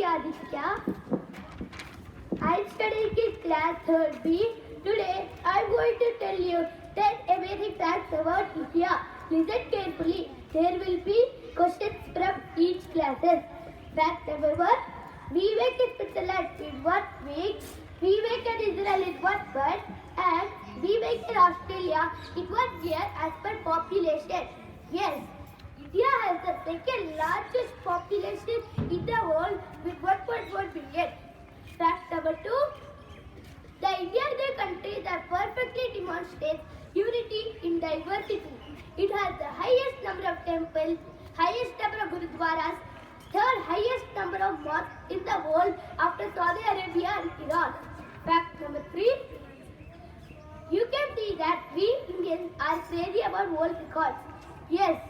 Adithya. I study in class 3rd B. Today I am going to tell you 10 amazing facts about India. Listen carefully. There will be questions from each classes. Fact number 1. Vivek is Switzerland in what week? Vivek in Israel in what month? And Vivek in Australia in what year as per population? Yes. India has the second largest population in the world with 1.1 billion. Fact number 2. The India is a country that perfectly demonstrates unity in diversity. It has the highest number of temples, highest number of gurudwaras, third highest number of mosques in the world after Saudi Arabia and Iran. Fact number 3. You can see that we Indians are crazy about world records. Yes,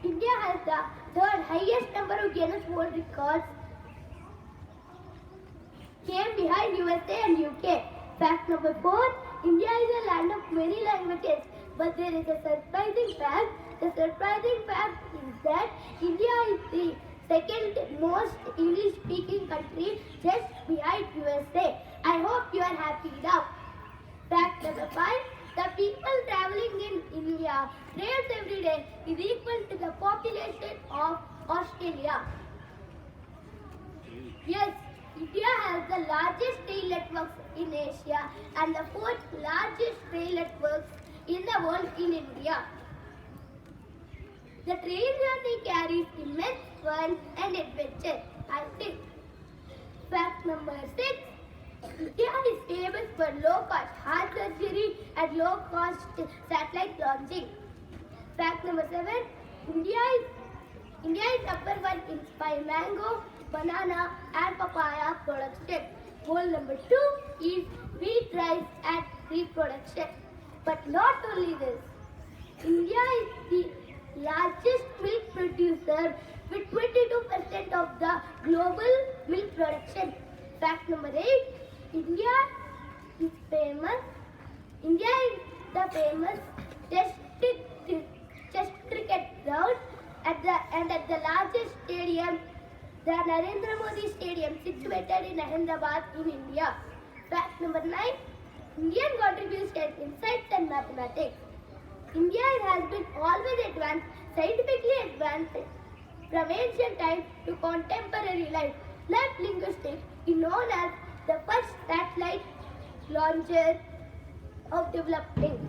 India has the third highest number of Guinness World Records, came behind USA and UK. Fact number 4. India is a land of many languages, but there is a surprising fact. The surprising fact is that India is the second most English-speaking country just behind USA. I hope you are happy now. Fact number 5. The people traveling in India trains every day is equal to the population of Australia. Yes, India has the largest rail networks in Asia and the fourth largest rail networks in the world in India. The train journey carries immense fun and adventure, I think. Fact number 6. India is famous for low-cost heart surgery and low-cost satellite launching. Fact number 7. India is number 1 in by mango, banana and papaya production. Goal number 2 is wheat, rice and reproduction. But not only this, India is the largest milk producer with 22% of the global milk production. Fact number 8. India is the famous test cricket ground at the largest stadium, the Narendra Modi Stadium, situated in Ahmedabad in India. Fact number 9. Indian contribution in science and mathematics. India has been always advanced, scientifically advanced from ancient times to contemporary life. Like linguistics is known as the first satellite launcher of developing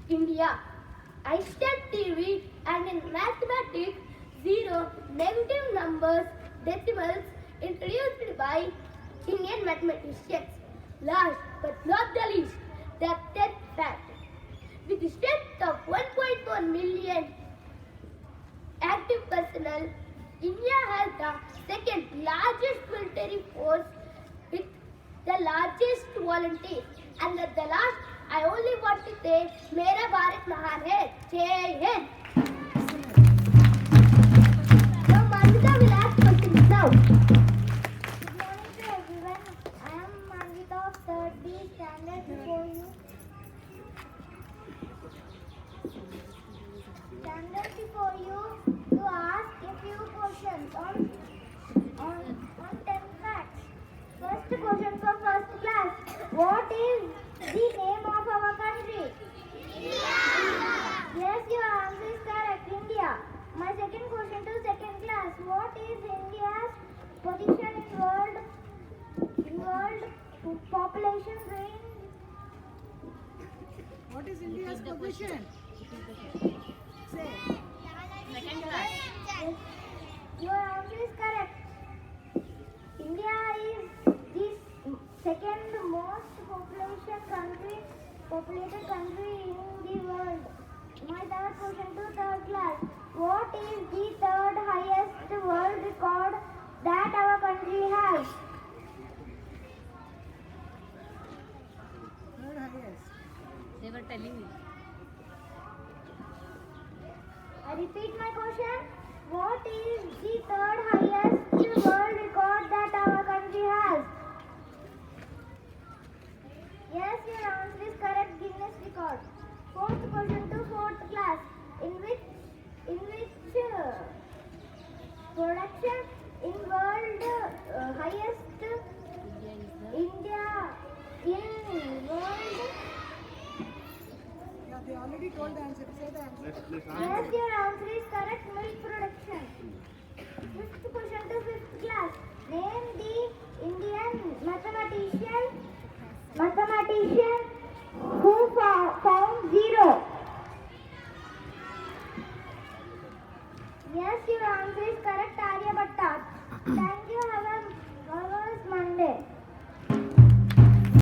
India. Einstein theory and in mathematics, zero, negative numbers, decimals introduced by Indian mathematicians. Last but not the least, the 10th fact. With the strength of 1.1 million active personnel, India has the second largest military force with the largest volunteers. And at the last, I only want to say, Mera Bharat Mahan hai, Jai Hind. Now, Manvita will ask questions now. Good morning to everyone. I am Manvita of 3rd B standard before you. Standard before you to ask a few questions on 10 facts. First question for first class. What is the name of our country? India. Yes, your answer is correct. India. My second question to second class. What is India's position in world population range? What is India's position? Say. Second class. Yes, your answer is correct. India is the second most populated country in the world. My third question to third class. What is the third highest world record that our country has? Third highest. They were telling me. I repeat my question. What is the third highest world record that our country has? Yes, your answer is correct. Guinness record. Fourth question to fourth class. In which production in world they already told the answer. Say the answer. Yes, your answer is correct. Milk production. Fifth question to fifth class. Name the Indian mathematician who found zero. Yes, your answer is correct. Aryabhatta. Thank